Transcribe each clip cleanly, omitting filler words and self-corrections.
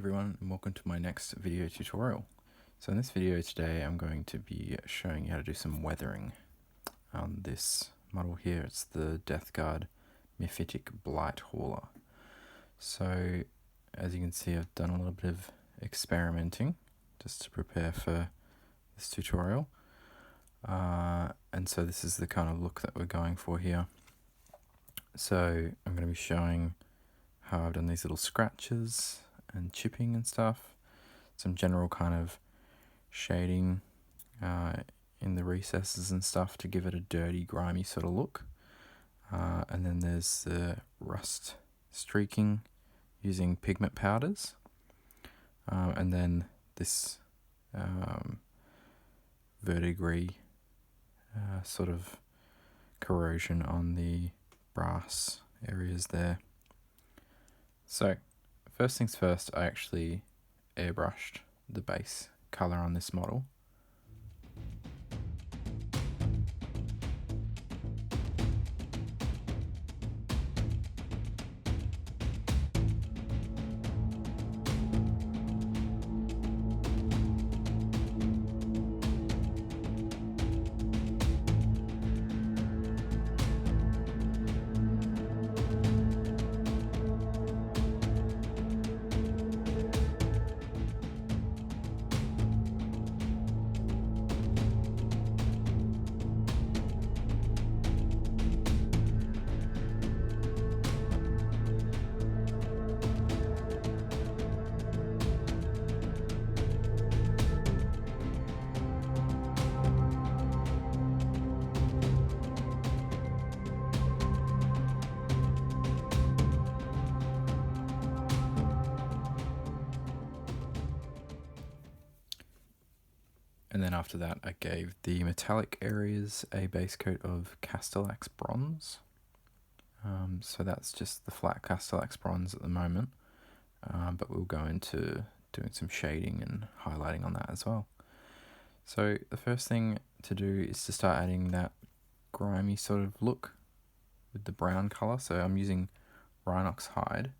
everyone, and welcome to my next video tutorial. So in this video today I'm going to be showing you how to do some weathering on this model here. It's the Death Guard Mephitic Blight Hauler. So as you can see, I've done a little bit of experimenting just to prepare for this tutorial. And so this is the kind of look that we're going for here. So I'm going to be showing how I've done these little scratches and chipping and stuff, some general kind of shading in the recesses and stuff to give it a dirty, grimy sort of look. And then there's the rust streaking using pigment powders, and then this verdigris sort of corrosion on the brass areas there. So first things first, I actually airbrushed the base color on this model. And then after that, I gave the metallic areas a base coat of Castellax Bronze. So that's just the flat Castellax Bronze at the moment, but we'll go into doing some shading and highlighting on that as well. So the first thing to do is to start adding that grimy sort of look with the brown colour. So I'm using Rhinox hide,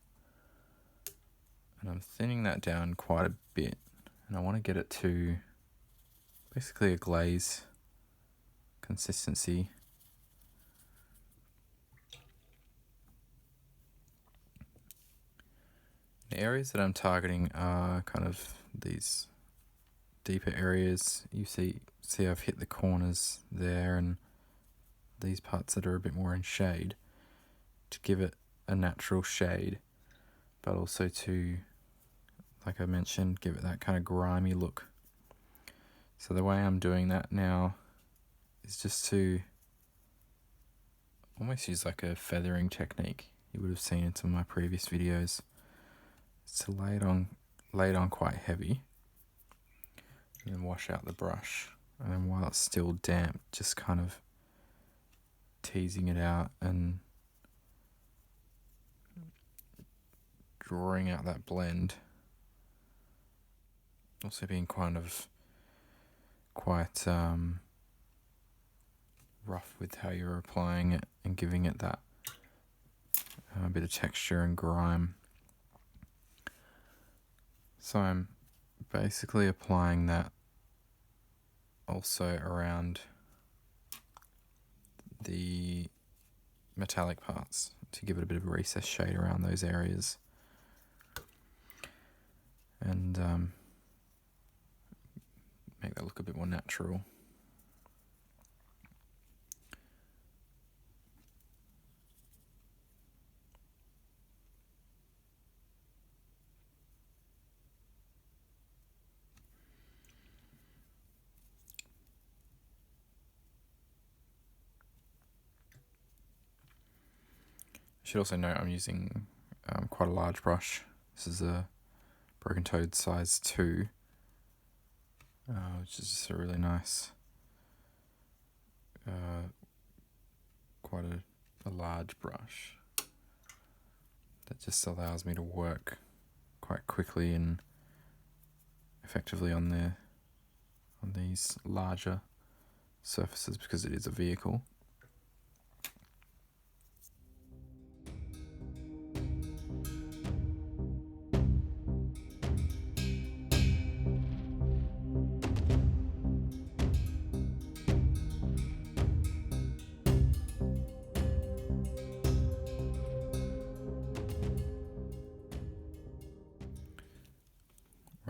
and I'm thinning that down quite a bit, and I want to get it to basically a glaze consistency. The areas that I'm targeting are kind of these deeper areas. You see I've hit the corners there and these parts that are a bit more in shade to give it a natural shade, but also to, like I mentioned, give it that kind of grimy look. So the way I'm doing that now is just to almost use like a feathering technique you would have seen in some of my previous videos. It's to lay it on quite heavy and then wash out the brush. And then while it's still damp, just kind of teasing it out and drawing out that blend. Also being kind of quite rough with how you're applying it and giving it that bit of texture and grime. So I'm basically applying that also around the metallic parts to give it a bit of a recessed shade around those areas. And make that look a bit more natural. I should also note I'm using quite a large brush. This is a Broken Toad size 2. Which is just a really nice, quite a large brush that just allows me to work quite quickly and effectively on these larger surfaces because it is a vehicle.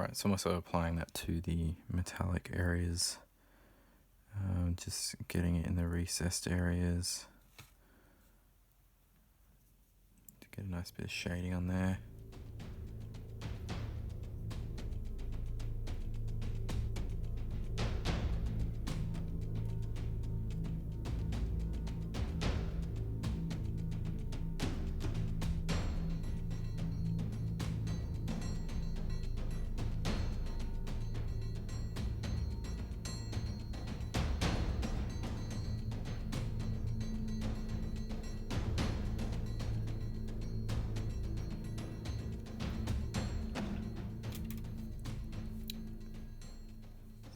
Right, so I'm also applying that to the metallic areas, just getting it in the recessed areas to get a nice bit of shading on there.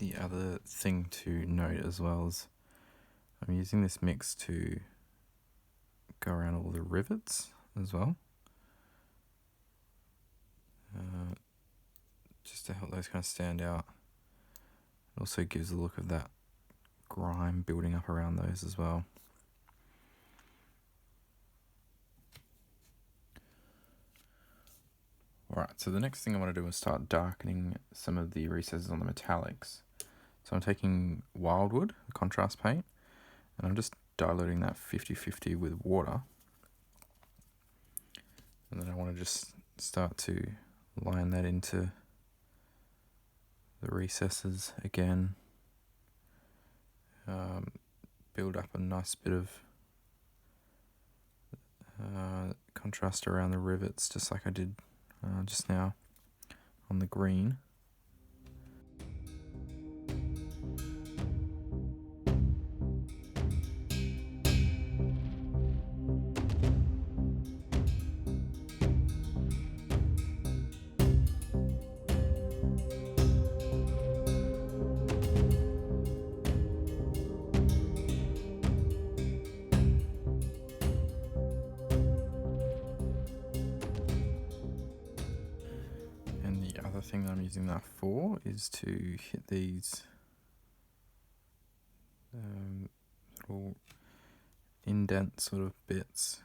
The other thing to note as well is I'm using this mix to go around all the rivets as well, just to help those kind of stand out. It also gives a look of that grime building up around those as well. Alright, so the next thing I want to do is start darkening some of the recesses on the metallics. So I'm taking Wyldwood, the contrast paint, and I'm just diluting that 50-50 with water. And then I want to just start to line that into the recesses again. Build up a nice bit of contrast around the rivets, just like I did just now on the green. Thing that I'm using that for is to hit these little indent sort of bits.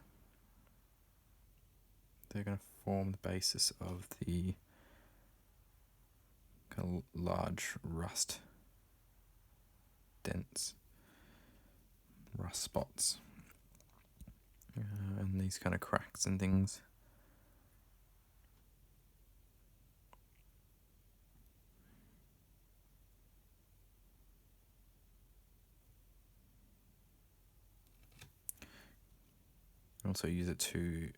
They're going to form the basis of the kind of large rust dents, rust spots, and these kind of cracks and things. Also use it to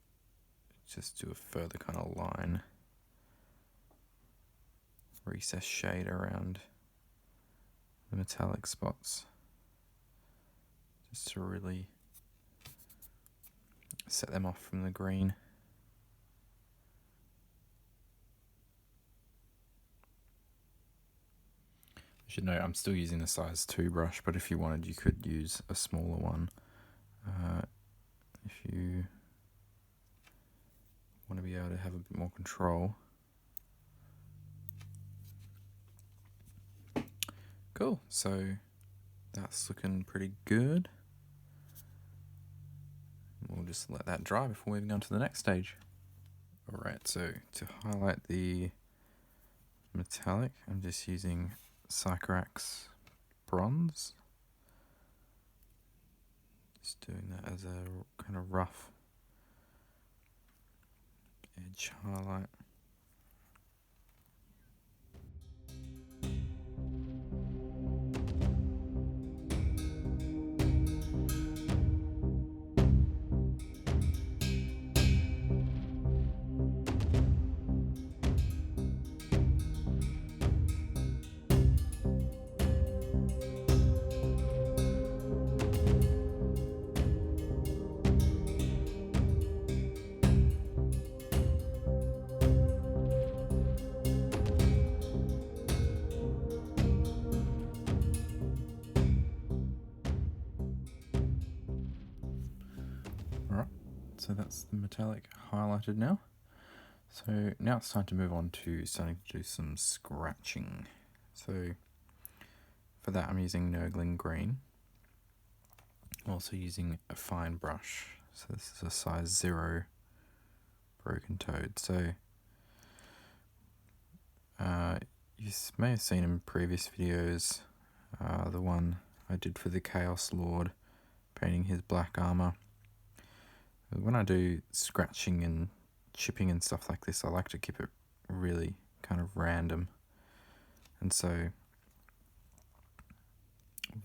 just do a further kind of line, recess shade around the metallic spots, just to really set them off from the green. I should note I'm still using the size 2 brush, but if you wanted you could use a smaller one. If you want to be able to have a bit more control. Cool, so that's looking pretty good. We'll just let that dry before moving on to the next stage. Alright, so to highlight the metallic, I'm just using Castellax Bronze. Just doing that as a kind of rough edge highlight. Alright, so that's the metallic highlighted now. So now it's time to move on to starting to do some scratching. So for that I'm using Nurgling Green. I'm also using a fine brush. So this is a size 0 broken toad. So You may have seen in previous videos, the one I did for the Chaos Lord, painting his black armor. When I do scratching and chipping and stuff like this, I like to keep it really kind of random. And so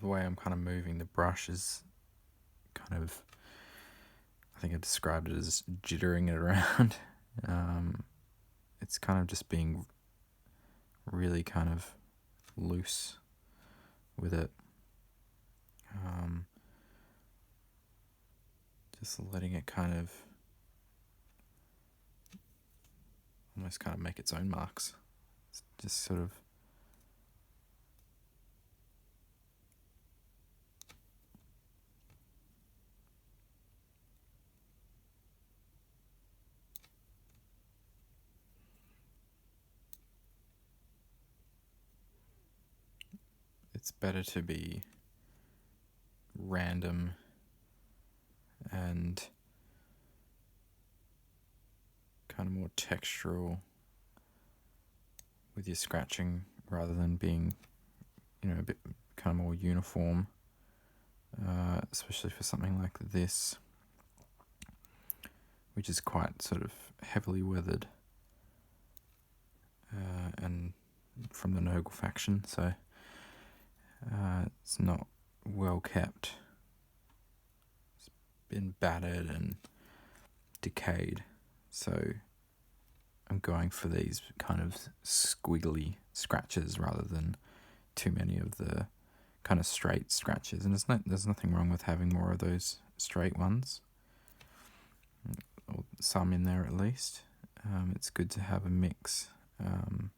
the way I'm kind of moving the brush is kind of, I think I described it as jittering it around. It's kind of just being really kind of loose with it. Just letting it kind of almost kind of make its own marks. It's just sort of it's better to be random and kind of more textural with your scratching rather than being, you know, a bit kind of more uniform, especially for something like this, which is quite sort of heavily weathered and from the Nurgle faction, so it's not well kept. It's been battered and decayed, so I'm going for these kind of squiggly scratches rather than too many of the kind of straight scratches. And there's nothing wrong with having more of those straight ones, or some in there at least. It's good to have a mix, and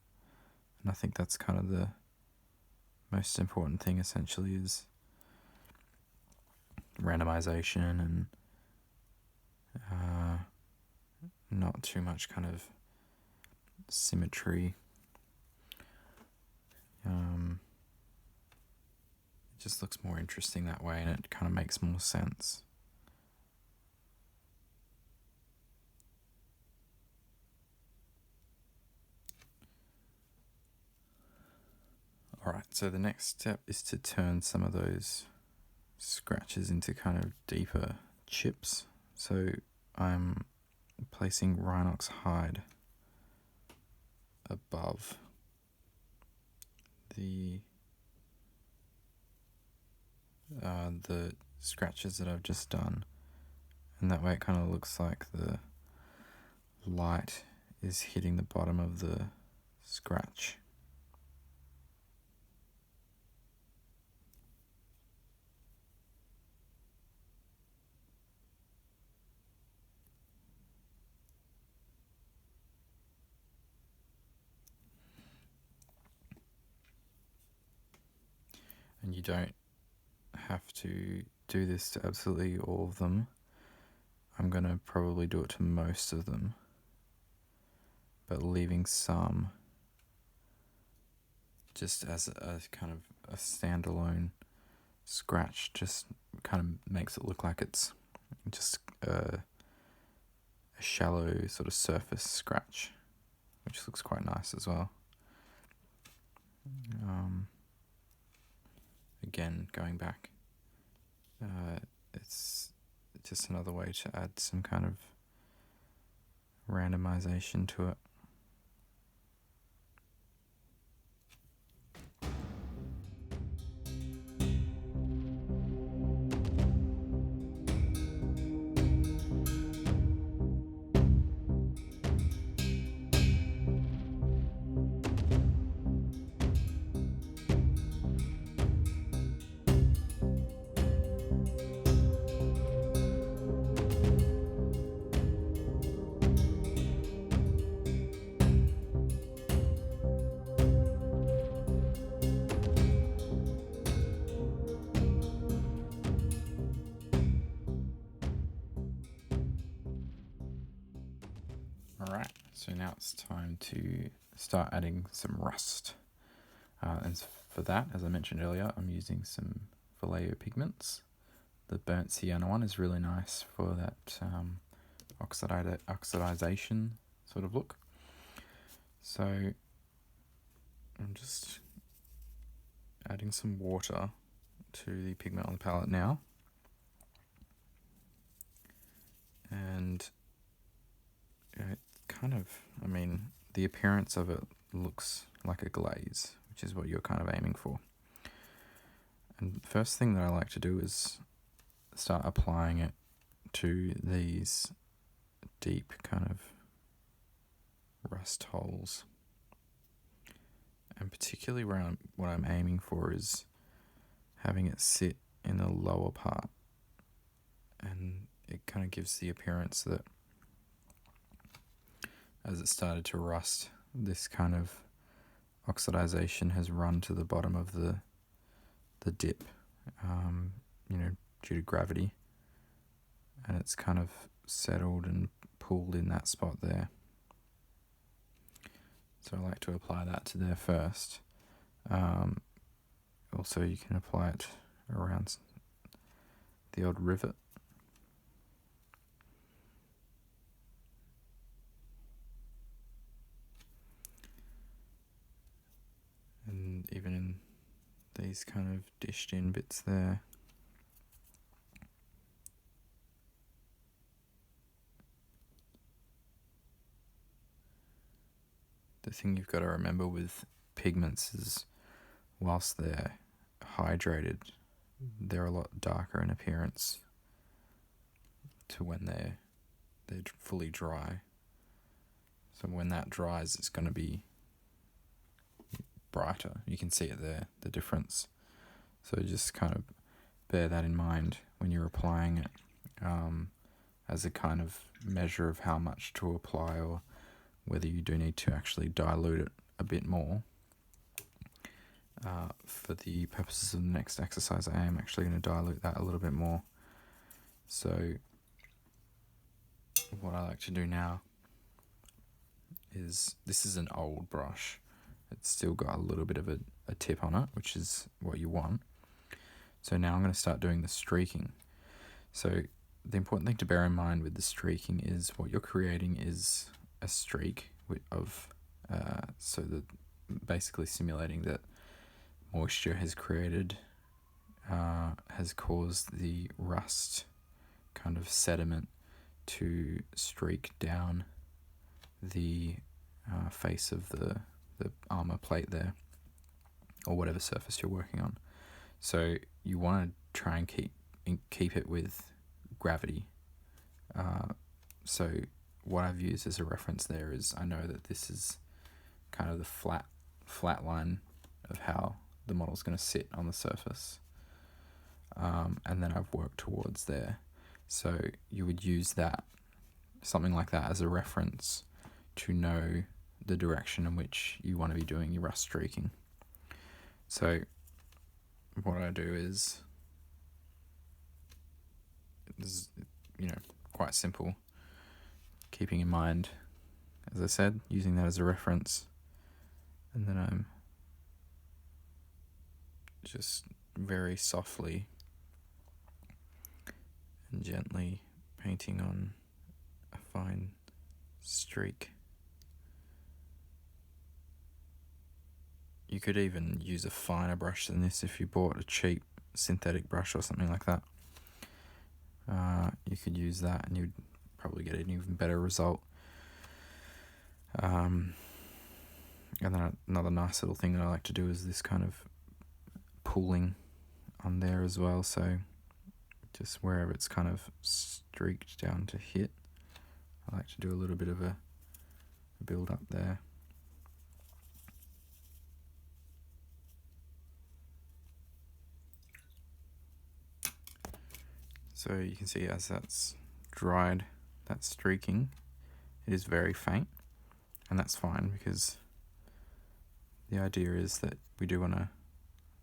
I think that's kind of the most important thing essentially, is randomization and not too much kind of symmetry. It just looks more interesting that way, and it kind of makes more sense. Alright, so the next step is to turn some of those scratches into kind of deeper chips. So I'm placing Rhinox hide above the scratches that I've just done, and that way it kind of looks like the light is hitting the bottom of the scratch. And you don't have to do this to absolutely all of them. I'm going to probably do it to most of them, but leaving some just as a kind of a standalone scratch just kind of makes it look like it's just a shallow sort of surface scratch, which looks quite nice as well. Again, going back, it's just another way to add some kind of randomization to it. Alright, so now it's time to start adding some rust. And for that, as I mentioned earlier, I'm using some Vallejo pigments. The burnt sienna one is really nice for that oxidization sort of look. So I'm just adding some water to the pigment on the palette now. And it kind of, the appearance of it looks like a glaze, which is what you're kind of aiming for. And the first thing that I like to do is start applying it to these deep kind of rust holes. And particularly what I'm aiming for is having it sit in the lower part. And it kind of gives the appearance that as it started to rust, this kind of oxidization has run to the bottom of the dip, due to gravity. And it's kind of settled and pooled in that spot there. So I like to apply that to there first. Also, you can apply it around the odd rivet. And even in these kind of dished in bits there. The thing you've got to remember with pigments is whilst they're hydrated, they're a lot darker in appearance to when they're fully dry. So when that dries, it's going to be brighter. You can see it there, the difference. So just kind of bear that in mind when you're applying it, as a kind of measure of how much to apply, or whether you do need to actually dilute it a bit more. For the purposes of the next exercise, I am actually going to dilute that a little bit more. So what I like to do now is, this is an old brush. It's still got a little bit of a tip on it, which is what you want. So now I'm going to start doing the streaking. So the important thing to bear in mind with the streaking is what you're creating is a streak of, so that basically simulating that moisture has caused the rust kind of sediment to streak down the face of the armor plate there, or whatever surface you're working on. So you want to try and keep it with gravity. So what I've used as a reference there is, I know that this is kind of the flat line of how the model's going to sit on the surface, and then I've worked towards there. So you would use that, something like that, as a reference to know the direction in which you want to be doing your rust streaking. So what I do is quite simple, keeping in mind, as I said, using that as a reference, and then I'm just very softly and gently painting on a fine streak. You could even use a finer brush than this if you bought a cheap synthetic brush or something like that. You could use that and you'd probably get an even better result. And then another nice little thing that I like to do is this kind of pooling on there as well. So just wherever it's kind of streaked down to hit, I like to do a little bit of a build up there. So you can see as that's dried, that streaking, it is very faint, and that's fine because the idea is that we do want to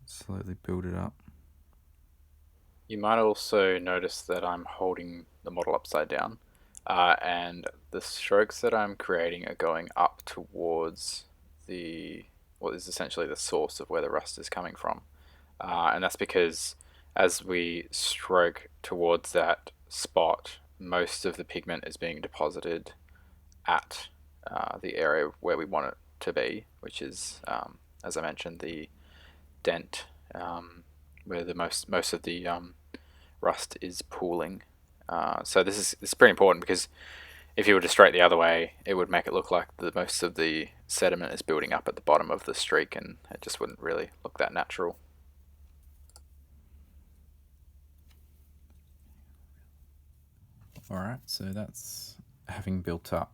slowly build it up. You might also notice that I'm holding the model upside down, and the strokes that I'm creating are going up towards what is essentially the source of where the rust is coming from. And that's because as we stroke towards that spot, most of the pigment is being deposited at the area where we want it to be, which is as I mentioned, the dent where the most of the rust is pooling. So this is pretty important, because if you were to straight the other way, it would make it look like most of the sediment is building up at the bottom of the streak, and it just wouldn't really look that natural. Alright, so that's having built up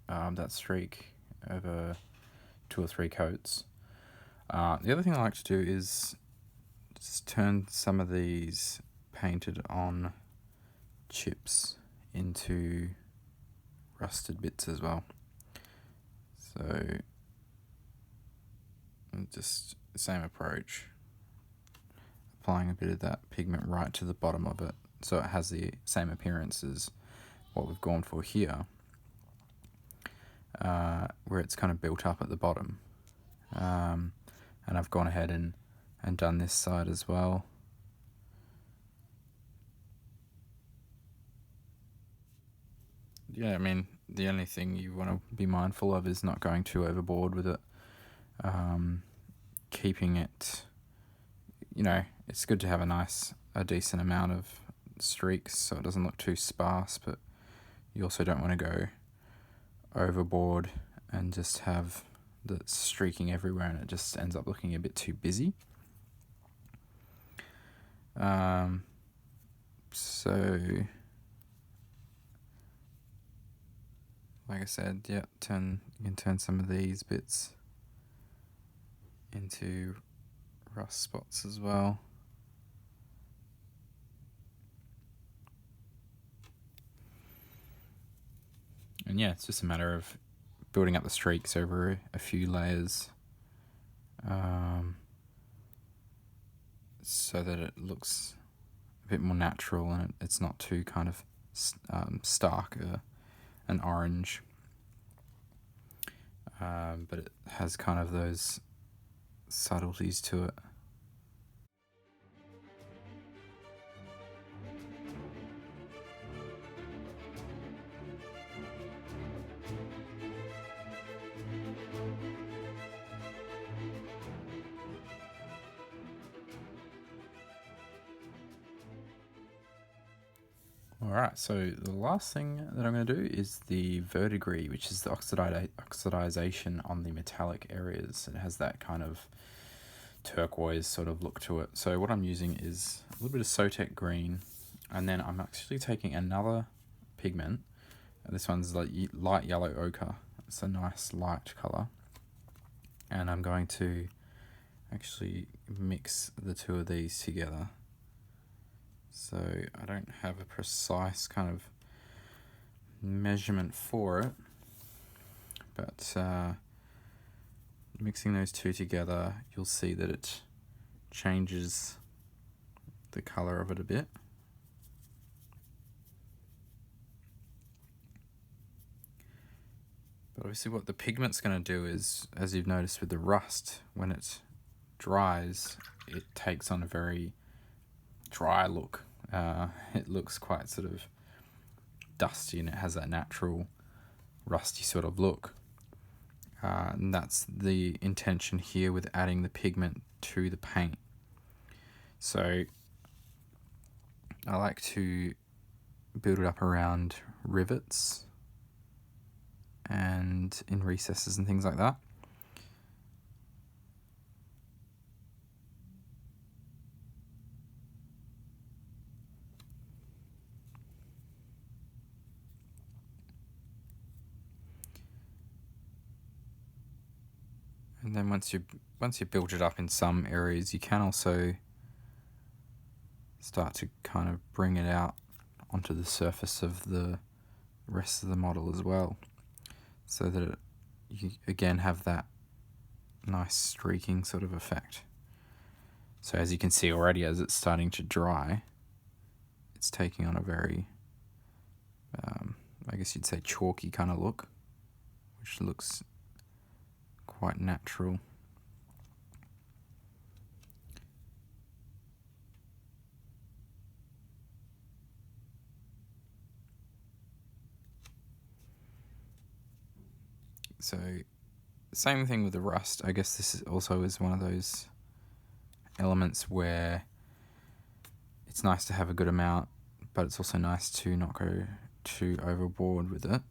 that streak over 2 or 3 coats. The other thing I like to do is just turn some of these painted on chips into rusted bits as well. So just the same approach, applying a bit of that pigment right to the bottom of it, so it has the same appearance as what we've gone for here, where it's kind of built up at the bottom. And I've gone ahead and done this side as well. Yeah, I mean, the only thing you want to be mindful of is not going too overboard with it. Keeping it, it's good to have a decent amount of streaks so it doesn't look too sparse, but you also don't want to go overboard and just have the streaking everywhere and it just ends up looking a bit too busy. So like I said, yeah, you can turn some of these bits into rust spots as well. And yeah, it's just a matter of building up the streaks over a few layers, so that it looks a bit more natural and it's not too kind of stark and orange, but it has kind of those subtleties to it. Alright, so the last thing that I'm going to do is the verdigris, which is the oxidization on the metallic areas. It has that kind of turquoise sort of look to it. So what I'm using is a little bit of Sotek green, and then I'm actually taking another pigment. This one's like light yellow ochre. It's a nice light colour. And I'm going to actually mix the two of these together. So I don't have a precise kind of measurement for it, but mixing those two together, you'll see that it changes the colour of it a bit. But obviously what the pigment's going to do is, as you've noticed with the rust, when it dries, it takes on a very dry look. It looks quite sort of dusty, and it has that natural rusty sort of look. And that's the intention here with adding the pigment to the paint. So I like to build it up around rivets and in recesses and things like that. And then once you build it up in some areas, you can also start to kind of bring it out onto the surface of the rest of the model as well, so that you again have that nice streaking sort of effect. So as you can see already, as it's starting to dry, it's taking on a very, I guess you'd say, chalky kind of look, which looks quite natural. So same thing with the rust. I guess this is also is one of those elements where it's nice to have a good amount, but it's also nice to not go too overboard with it.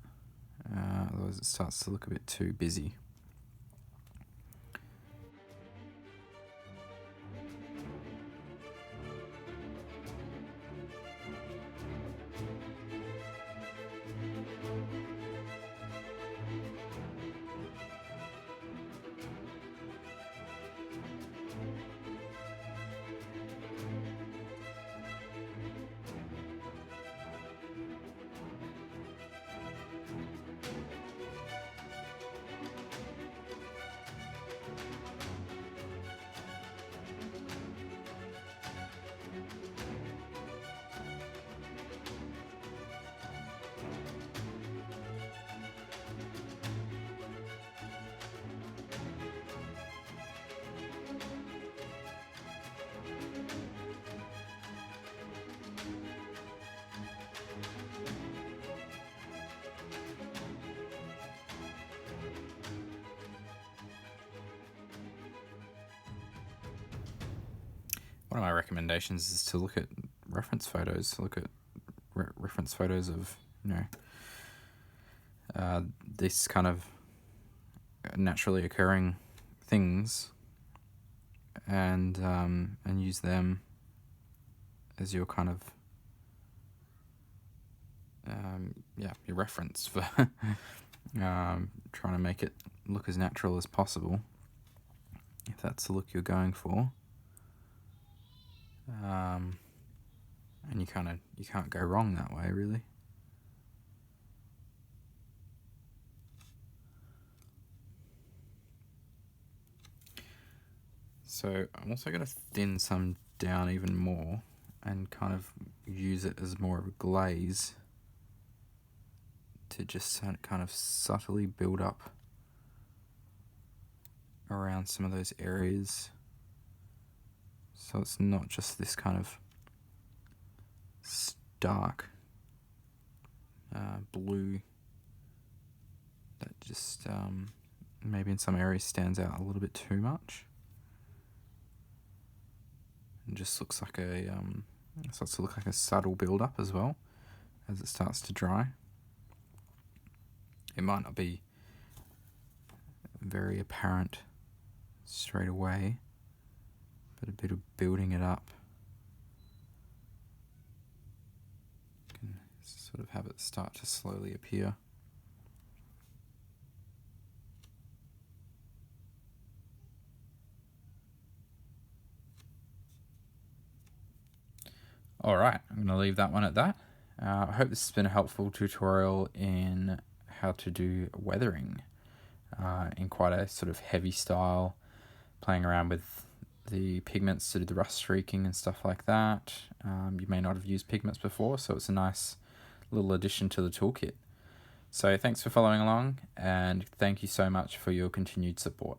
Otherwise it starts to look a bit too busy. One of my recommendations is to look at reference photos. Look at reference photos of, these kind of naturally occurring things, and use them as your kind of your reference for trying to make it look as natural as possible, if that's the look you're going for. And you can't go wrong that way, really. So I'm also going to thin some down even more and kind of use it as more of a glaze to just kind of subtly build up around some of those areas. So it's not just this kind of stark blue that just maybe in some areas stands out a little bit too much. It just looks like starts to look like a subtle build-up as well as it starts to dry. It might not be very apparent straight away, but a bit of building it up can sort of have it start to slowly appear. Alright, I'm going to leave that one at that. I hope this has been a helpful tutorial in how to do weathering in quite a sort of heavy style, playing around with the pigments to do the rust streaking and stuff like that. You may not have used pigments before, so it's a nice little addition to the toolkit. So thanks for following along, and thank you so much for your continued support.